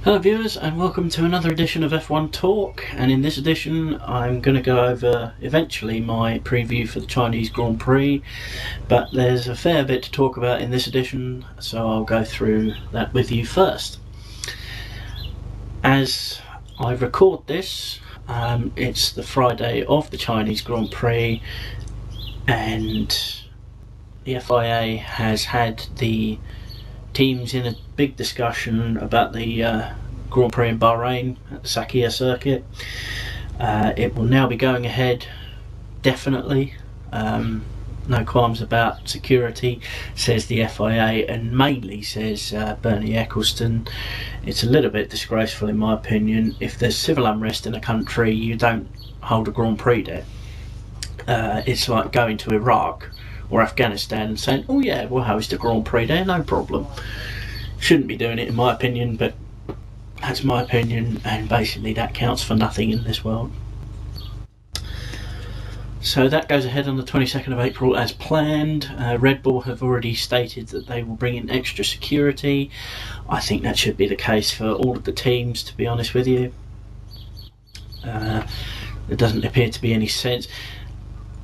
Hello viewers, and welcome to another edition of F1 Talk. And in this edition I'm going to go over eventually my preview for the Chinese Grand Prix, but there's a fair bit to talk about in this edition, so I'll go through that with you first. As I record this, it's the Friday of the Chinese Grand Prix, and the FIA has had the teams in a big discussion about the Grand Prix in Bahrain at the Sakhir circuit. It will now be going ahead, definitely. No qualms about security, says the FIA, and mainly says Bernie Ecclestone. It's a little bit disgraceful in my opinion. If there's civil unrest in a country, you don't hold a Grand Prix there. It's like going to Iraq or Afghanistan and saying, oh yeah, we'll host a Grand Prix there, no problem. Shouldn't be doing it in my opinion, but that's my opinion, and basically that counts for nothing in this world. So that goes ahead on the 22nd of April as planned. Red Bull have already stated that they will bring in extra security. I think that should be the case for all of the teams, to be honest with you. There doesn't appear to be any sense.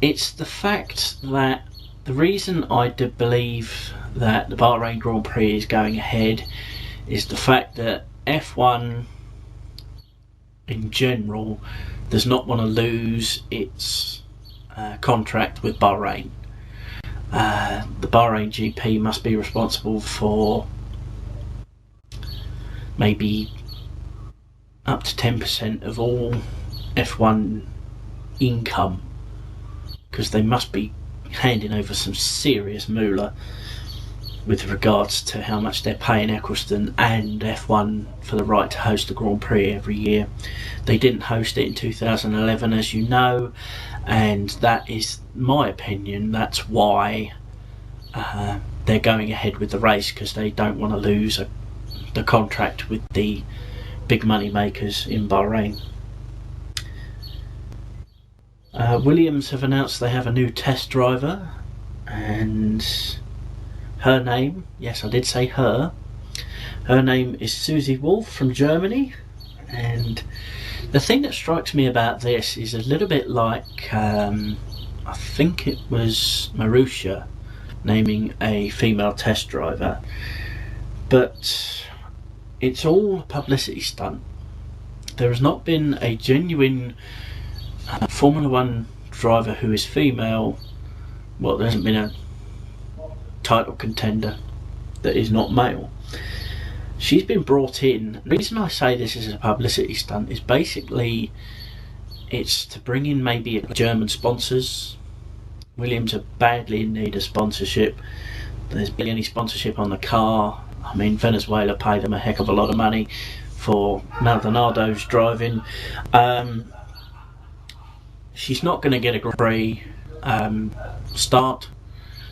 It's the fact that the reason I do believe that the Bahrain Grand Prix is going ahead is the fact that F1 in general does not want to lose its contract with Bahrain. The Bahrain GP must be responsible for maybe up to 10% of all F1 income, because they must be handing over some serious moolah with regards to how much they're paying Ecclestone and F1 for the right to host the Grand Prix every year. They didn't host it in 2011, as you know, and that is my opinion. That's why they're going ahead with the race, because they don't want to lose the contract with the big money makers in Bahrain. Williams have announced they have a new test driver, and her name, yes I did say her name is Susie Wolff from Germany. And the thing that strikes me about this is a little bit like I think it was Marussia naming a female test driver, but it's all a publicity stunt. There has not been a genuine Formula One driver who is female. Well, there hasn't been a title contender that is not male. She's been brought in. The reason I say this is a publicity stunt is basically it's to bring in maybe German sponsors. Williams are badly in need of sponsorship. There's barely any sponsorship on the car. I mean, Venezuela paid them a heck of a lot of money for Maldonado's driving. She's not going to get a Grand Prix start.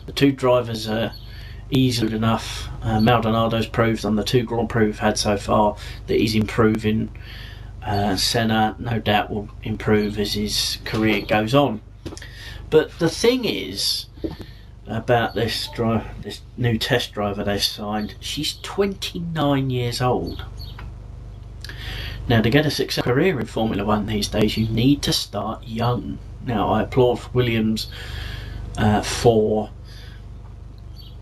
The two drivers are easy enough. Maldonado's proved on the two Grand Prix we've had so far that he's improving. Senna no doubt will improve as his career goes on. But the thing is about this new test driver they've signed, she's 29 years old. Now, to get a successful career in Formula One these days, you need to start young. Now, I applaud Williams for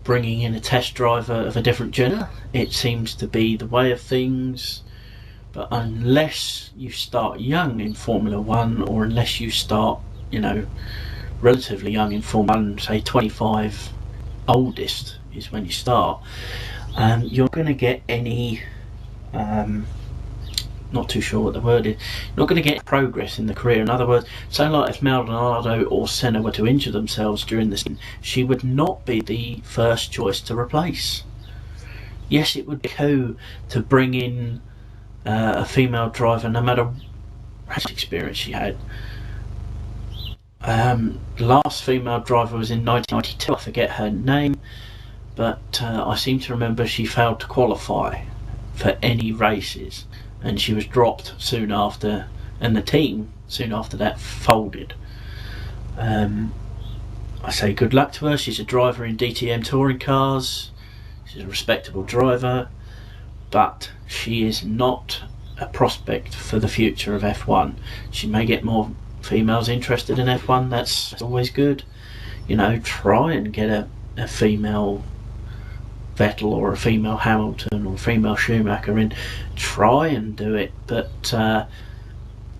bringing in a test driver of a different gender. It seems to be the way of things. But unless you start young in Formula One, or unless you start, relatively young in Formula One, say 25, oldest is when you start, you're going to get any... not too sure what the word is. You're not going to get progress in the career. In other words, say like if Maldonado or Senna were to injure themselves during the season, she would not be the first choice to replace. Yes, it would be cool to bring in a female driver, no matter how much experience she had. The last female driver was in 1992. I forget her name, but I seem to remember she failed to qualify for any races, and she was dropped soon after, and the team soon after that folded. I say good luck to her. She's a driver in DTM touring cars. She's a respectable driver. but she is not a prospect for the future of F1. She may get more females interested in F1, that's always good. You know, try and get a female Vettel or a female Hamilton or a female Schumacher in. Try and do it, but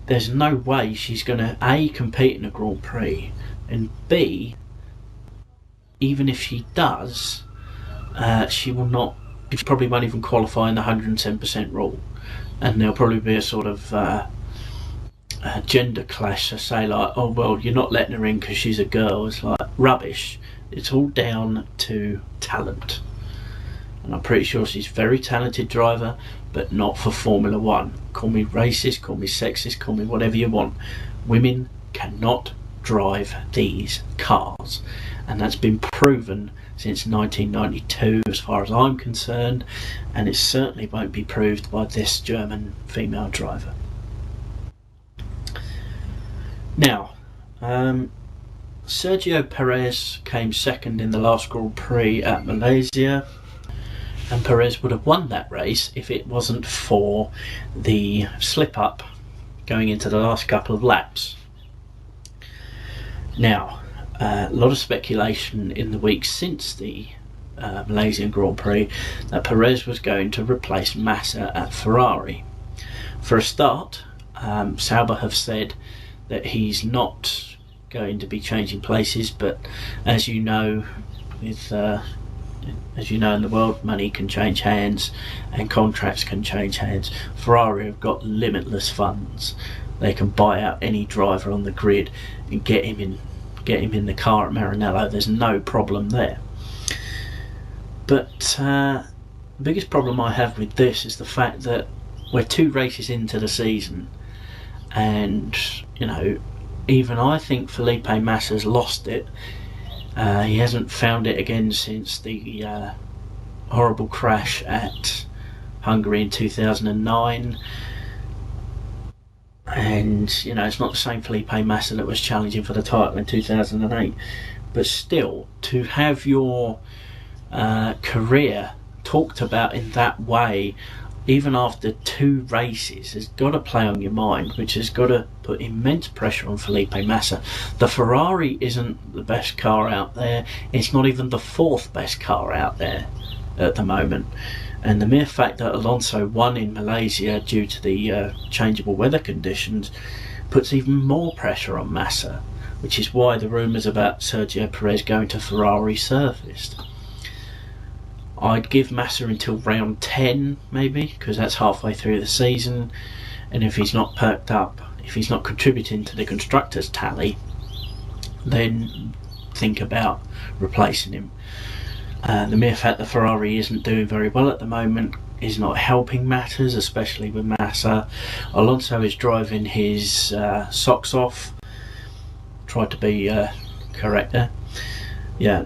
there's no way she's going to A, compete in a Grand Prix, and B, even if she does, she probably won't even qualify in the 110% rule, and there'll probably be a sort of a gender clash to say like, oh well, you're not letting her in because she's a girl. It's like rubbish. It's all down to talent, and I'm pretty sure she's a very talented driver, but not for Formula One. Call me racist, call me sexist, call me whatever you want. Women cannot drive these cars, and that's been proven since 1992 as far as I'm concerned, and it certainly won't be proved by this German female driver. Now, Sergio Perez came second in the last Grand Prix at Malaysia, and Perez would have won that race if it wasn't for the slip up going into the last couple of laps. Now, a lot of speculation in the weeks since the Malaysian Grand Prix that Perez was going to replace Massa at Ferrari. For a start, Sauber have said that he's not going to be changing places, but as you know, as you know in the world, money can change hands and contracts can change hands. Ferrari have got limitless funds. They can buy out any driver on the grid and get him in the car at Maranello. There's no problem there. But the biggest problem I have with this is the fact that we're 2 races into the season, and you know, even I think Felipe Massa's lost it. He hasn't found it again since the horrible crash at Hungary in 2009. And you know, it's not the same Felipe Massa that was challenging for the title in 2008, but still, to have your career talked about in that way, even after 2 races, has got to play on your mind, which has got to put immense pressure on Felipe Massa. The Ferrari isn't the best car out there. It's not even the 4th best car out there at the moment. And the mere fact that Alonso won in Malaysia due to the changeable weather conditions puts even more pressure on Massa, which is why the rumours about Sergio Perez going to Ferrari surfaced. I'd give Massa until round 10 maybe, because that's halfway through the season, and if he's not perked up, if he's not contributing to the constructors tally, then think about replacing him. The mere fact that Ferrari isn't doing very well at the moment is not helping matters, especially with Massa. Alonso is driving his socks off. Tried to be correct there. Yeah,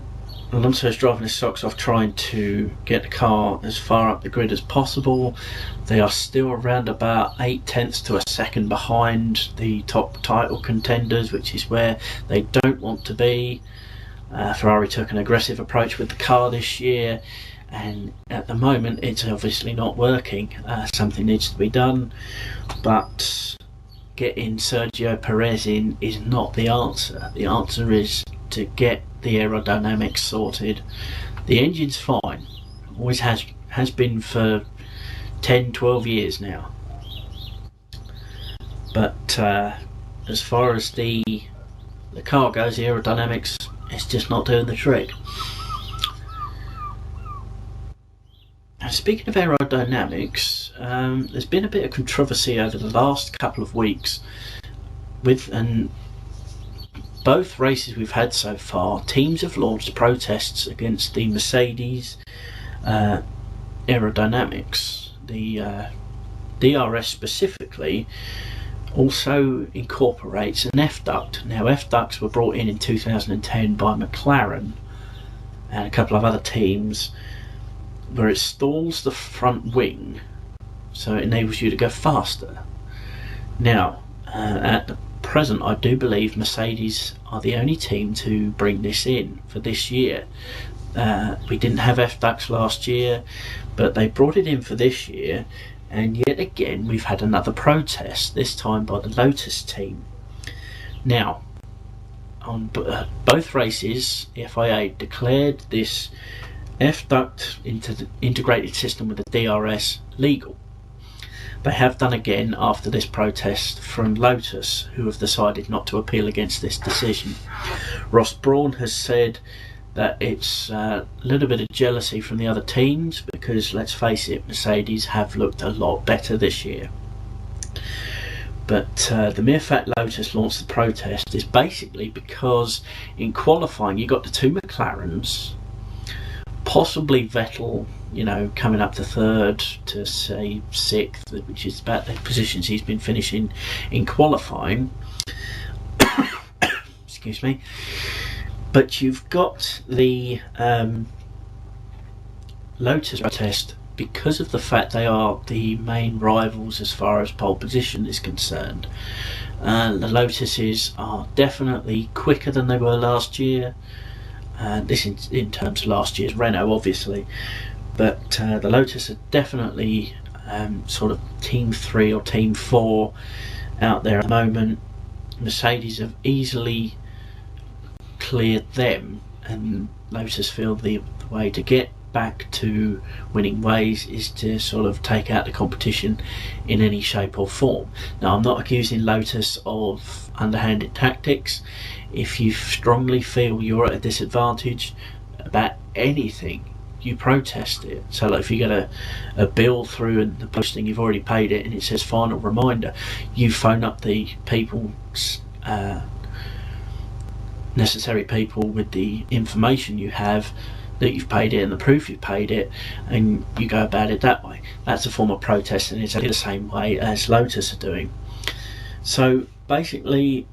Alonso is driving his socks off, trying to get the car as far up the grid as possible. They are still around about 0.8 to a second behind the top title contenders, which is where they don't want to be. Ferrari took an aggressive approach with the car this year, and at the moment it's obviously not working. Something needs to be done, but getting Sergio Perez in is not the answer. The answer is to get the aerodynamics sorted. The engine's fine, always has been for 10-12 years now, but as far as the car goes, the aerodynamics, it's just not doing the trick. Now, speaking of aerodynamics, there's been a bit of controversy over the last couple of weeks with, and both races we've had so far, teams have launched protests against the Mercedes aerodynamics. The DRS specifically also incorporates an F-Duct. Now, F-Ducts were brought in 2010 by McLaren and a couple of other teams, where it stalls the front wing, so it enables you to go faster. Now, at the present, I do believe Mercedes are the only team to bring this in for this year. We didn't have F-Ducts last year, but they brought it in for this year, and yet again we've had another protest, this time by the Lotus team. Now, on both races, the FIA declared this F-Duct integrated system with the DRS legal. They have done again after this protest from Lotus, who have decided not to appeal against this decision. Ross Brawn has said that it's a little bit of jealousy from the other teams because, let's face it, Mercedes have looked a lot better this year. But the mere fact Lotus launched the protest is basically because in qualifying you got the two McLarens, possibly Vettel, you know, coming up to third to say sixth, which is about the positions he's been finishing in qualifying. Excuse me. But you've got the Lotus protest because of the fact they are the main rivals as far as pole position is concerned. The Lotuses are definitely quicker than they were last year. This in terms of last year's Renault, obviously. But the Lotus are definitely sort of team 3 or team 4 out there at the moment. Mercedes have easily cleared them, and Lotus feel the way to get back to winning ways is to sort of take out the competition in any shape or form. Now, I'm not accusing Lotus of underhanded tactics. If you strongly feel you're at a disadvantage about anything, you protest it. So like if you get a bill through and the posting you've already paid it and it says final reminder, you phone up the people, necessary people with the information you have that you've paid it and the proof you've paid it, and you go about it that way. That's a form of protest, and it's the same way as Lotus are doing. So basically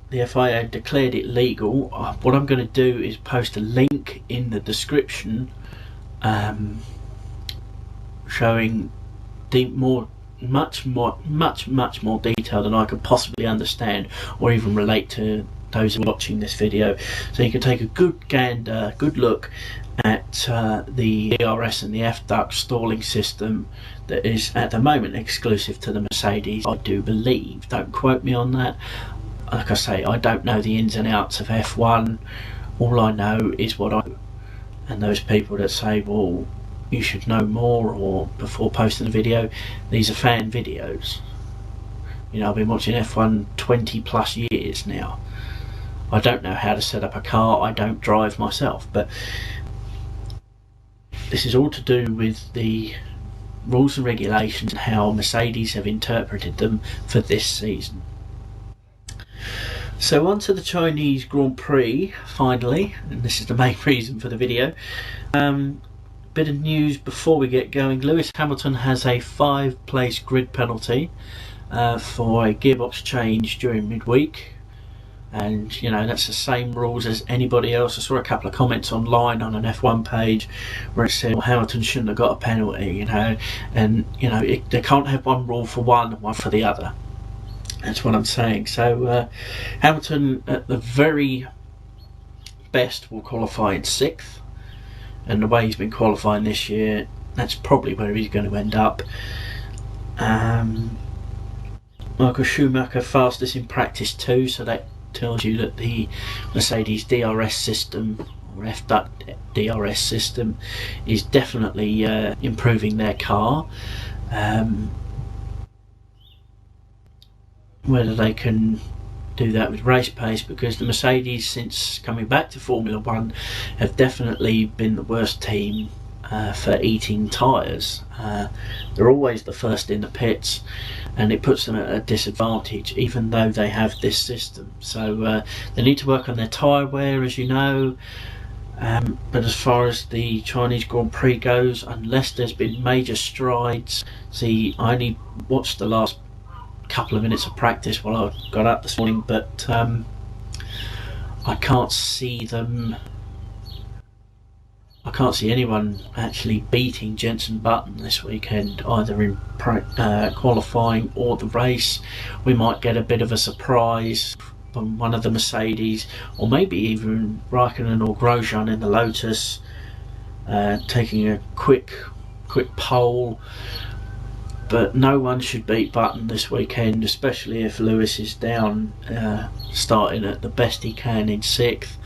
the FIA declared it legal. What I'm going to do is post a link in the description showing much more detail than I could possibly understand or even relate to those who are watching this video, so you can take a good look at the DRS and the F-Duct stalling system that is at the moment exclusive to the Mercedes, I do believe. Don't quote me on that. Like I say, I don't know the ins and outs of F1. All I know is what I know. And those people that say, well, you should know more, or before posting a video, these are fan videos. You know, I've been watching F1 20 plus years now. I don't know how to set up a car, I don't drive myself, but this is all to do with the rules and regulations and how Mercedes have interpreted them for this season. So on to the Chinese Grand Prix finally, and this is the main reason for the video. Bit of news before we get going. Lewis Hamilton has a 5-place grid penalty for a gearbox change during midweek. And you know, that's the same rules as anybody else. I saw a couple of comments online on an F1 page where it said, well, Hamilton shouldn't have got a penalty, you know, and you know, they can't have one rule for one and one for the other. That's what I'm saying. So Hamilton at the very best will qualify in 6th, and the way he's been qualifying this year, that's probably where he's going to end up. Michael Schumacher fastest in practice too, so that tells you that the Mercedes DRS system, or F-Duct DRS system, is definitely improving their car. Whether they can do that with race pace, because the Mercedes, since coming back to Formula 1, have definitely been the worst team for eating tyres. They're always the first in the pits, and it puts them at a disadvantage even though they have this system. So they need to work on their tyre wear, as you know. But as far as the Chinese Grand Prix goes, unless there's been major strides, see, I only watched the last couple of minutes of practice while I got up this morning, but I can't see anyone actually beating Jenson Button this weekend, either in qualifying or the race. We might get a bit of a surprise from one of the Mercedes, or maybe even Raikkonen or Grosjean in the Lotus, taking a quick poll. But no one should beat Button this weekend, especially if Lewis is down, starting at the best he can in 6th,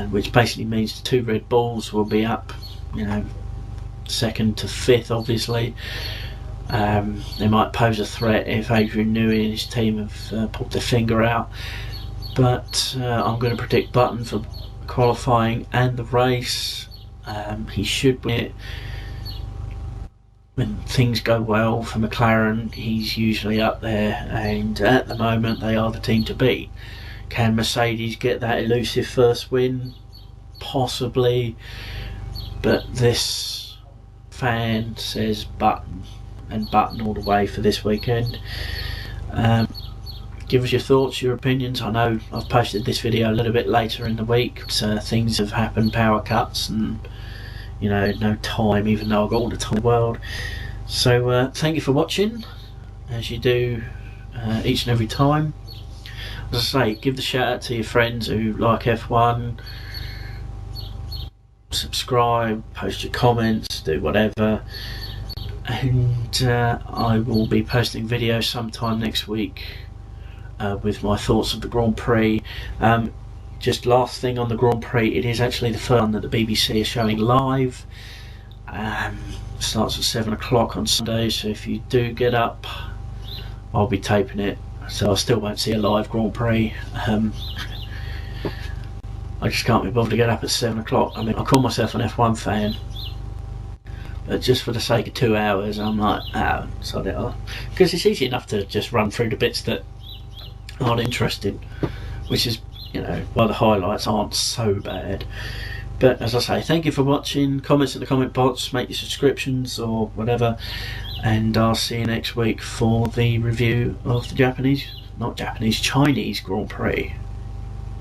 which basically means the 2 Red Bulls will be up, 2nd to 5th, obviously. They might pose a threat if Adrian Newey and his team have pulled their finger out. But I'm going to predict Button for qualifying and the race. He should win it. When things go well for McLaren, he's usually up there, and at the moment they are the team to beat. Can Mercedes get that elusive first win? Possibly, but this fan says Button, and Button all the way for this weekend. Give us your thoughts, your opinions. I know I've posted this video a little bit later in the week, so things have happened, power cuts and no time, even though I've got all the time in the world. So thank you for watching, as you do each and every time. As I say, give the shout out to your friends who like F1, subscribe, post your comments, do whatever, and I will be posting videos sometime next week with my thoughts of the Grand Prix. Just last thing on the Grand Prix, it is actually the first one that the BBC is showing live. Starts at 7 o'clock on Sunday, so if you do get up, I'll be taping it, so I still won't see a live Grand Prix. I just can't be bothered to get up at 7 o'clock. I mean, I call myself an F1 fan, but just for the sake of 2 hours, I'm like, sod it off. Because it's easy enough to just run through the bits that aren't interesting, which is why the highlights aren't so bad. But as I say, thank you for watching. Comments in the comment box, make your subscriptions or whatever, and I'll see you next week for the review of the Chinese Grand Prix.